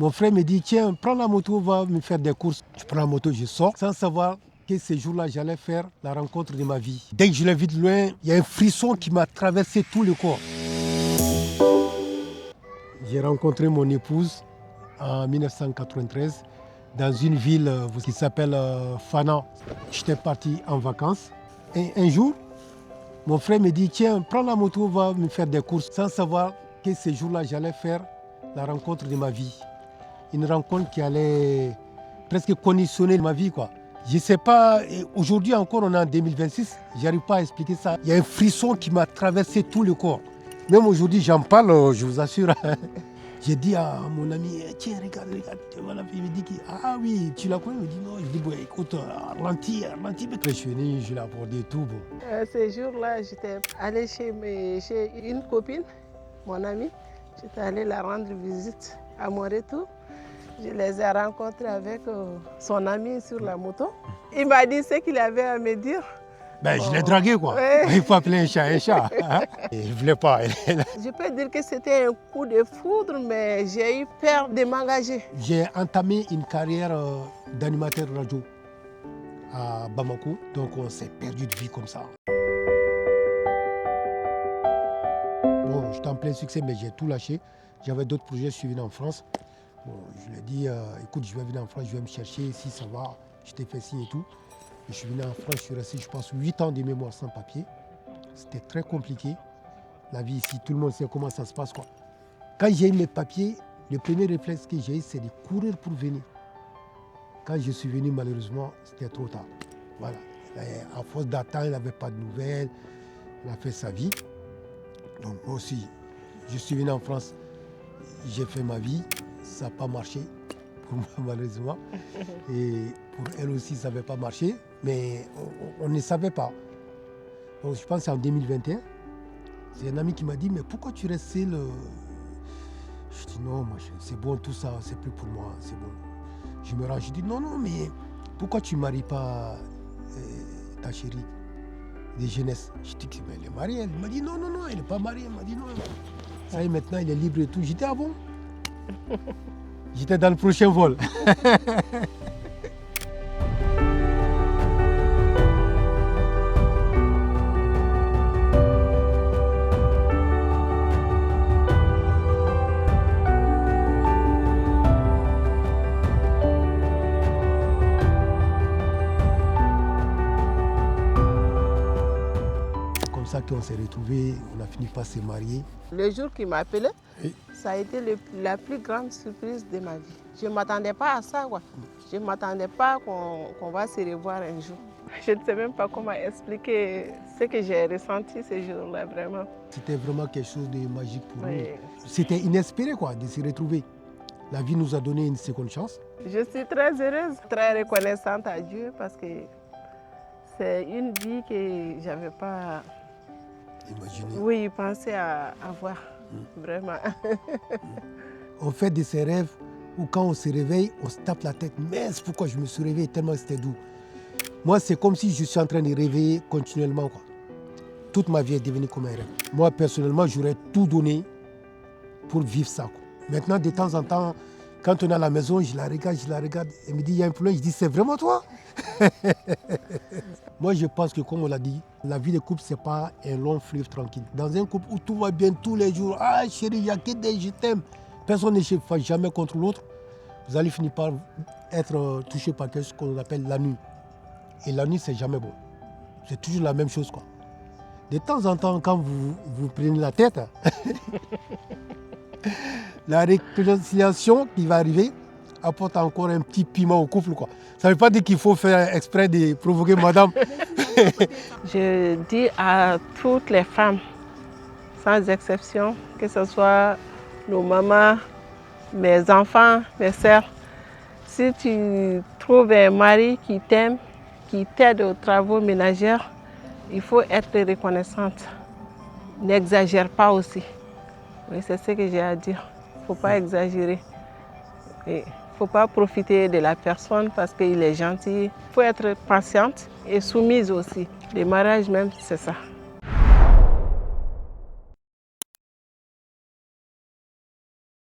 Mon frère me dit, tiens, prends la moto, va me faire des courses. Je prends la moto, je sors, sans savoir que ce jour-là, j'allais faire la rencontre de ma vie. Dès que je l'ai vu de loin, il y a un frisson qui m'a traversé tout le corps. J'ai rencontré mon épouse en 1993 dans une ville qui s'appelle Fana. J'étais parti en vacances et un jour, mon frère me dit, tiens, prends la moto, va me faire des courses, sans savoir que ce jour-là, j'allais faire la rencontre de ma vie. Une rencontre qui allait presque conditionner ma vie, quoi. Je ne sais pas, aujourd'hui encore, on est en 2026, je n'arrive pas à expliquer ça. Il y a un frisson qui m'a traversé tout le corps. Même aujourd'hui, j'en parle, je vous assure. J'ai dit à mon ami, tiens, regarde, voilà. Il me dit, ah oui, tu la connais? Il me dit, non. Je dis, bon, écoute, ralentis. Je suis venu, je l'ai abordé tout. Bon. Ce jour-là, j'étais allée chez une copine, mon amie. J'étais allée la rendre visite. À mon retour, je les ai rencontrés avec son ami sur la moto. Il m'a dit ce qu'il avait à me dire. Je l'ai dragué, quoi. Ouais. Il faut appeler un chat. Il ne voulait pas. Je peux dire que c'était un coup de foudre, mais j'ai eu peur de m'engager. J'ai entamé une carrière d'animateur radio à Bamako, donc on s'est perdu de vie comme ça. Bon, j'étais en plein succès, mais j'ai tout lâché. J'avais d'autres projets, je suis venu en France. Bon, je lui ai dit, écoute, je vais venir en France, je vais me chercher, si ça va, je t'ai fait signe et tout. Et je suis venu en France, je suis resté, je pense, 8 ans de mémoire sans papier. C'était très compliqué. La vie ici, tout le monde sait comment ça se passe, quoi. Quand j'ai eu mes papiers, le premier réflexe que j'ai eu, c'est de courir pour venir. Quand je suis venu, malheureusement, c'était trop tard. Voilà. À force d'attendre, il n'avait pas de nouvelles. Il a fait sa vie. Donc moi aussi, je suis venu en France. J'ai fait ma vie, ça n'a pas marché pour moi malheureusement. Et pour elle aussi, ça n'avait pas marché, mais on ne savait pas. Donc, je pense que c'est en 2021. C'est un ami qui m'a dit, mais pourquoi tu restes seul? Je dis non, moi, c'est bon tout ça, c'est plus pour moi, c'est bon. Je me range, je dis non, mais pourquoi tu ne maries pas ta chérie de jeunesse? Je dis qu'elle est mariée. Elle m'a dit non, elle n'est pas mariée. Elle m'a dit non. Ça y est, maintenant, il est libre et tout. J'étais, ah bon? J'étais dans le prochain vol. Comme ça qu'on s'est retrouvés, on a fini par se marier. Le jour qu'il m'a appelé, Oui. Ça a été la plus grande surprise de ma vie. Je ne m'attendais pas à ça, quoi. Je ne m'attendais pas qu'on va se revoir un jour. Je ne sais même pas comment expliquer ce que j'ai ressenti ce jour-là, vraiment. C'était vraiment quelque chose de magique pour nous. C'était inespéré, quoi, de se retrouver. La vie nous a donné une seconde chance. Je suis très heureuse, très reconnaissante à Dieu parce que c'est une vie que je n'avais pas pensé à avoir. Vraiment. On fait de ces rêves où quand on se réveille, on se tape la tête. Mais pourquoi je me suis réveillé tellement c'était doux. Moi, c'est comme si je suis en train de rêver continuellement, quoi. Toute ma vie est devenue comme un rêve. Moi, personnellement, j'aurais tout donné pour vivre ça, quoi. Maintenant, de temps en temps, quand on est à la maison, je la regarde. Elle me dit, il y a un problème. Je dis, c'est vraiment toi? Moi, je pense que, comme on l'a dit, la vie de couple, ce n'est pas un long fleuve tranquille. Dans un couple où tout va bien tous les jours, ah chérie, il n'y a que des je t'aime, personne ne se fâche jamais contre l'autre, vous allez finir par être touché par quelque chose qu'on appelle la nuit. Et la nuit, c'est jamais bon. C'est toujours la même chose, quoi. De temps en temps, quand vous prenez la tête, la réconciliation qui va arriver apporte encore un petit piment au couple, quoi. Ça ne veut pas dire qu'il faut faire exprès de provoquer madame. Je dis à toutes les femmes, sans exception, que ce soit nos mamans, mes enfants, mes sœurs, si tu trouves un mari qui t'aime, qui t'aide aux travaux ménagers, il faut être reconnaissante. N'exagère pas aussi. Oui, c'est ce que j'ai à dire. Il ne faut pas exagérer. Il ne faut pas profiter de la personne parce qu'il est gentil. Il faut être patiente et soumise aussi. Le mariage même, c'est ça.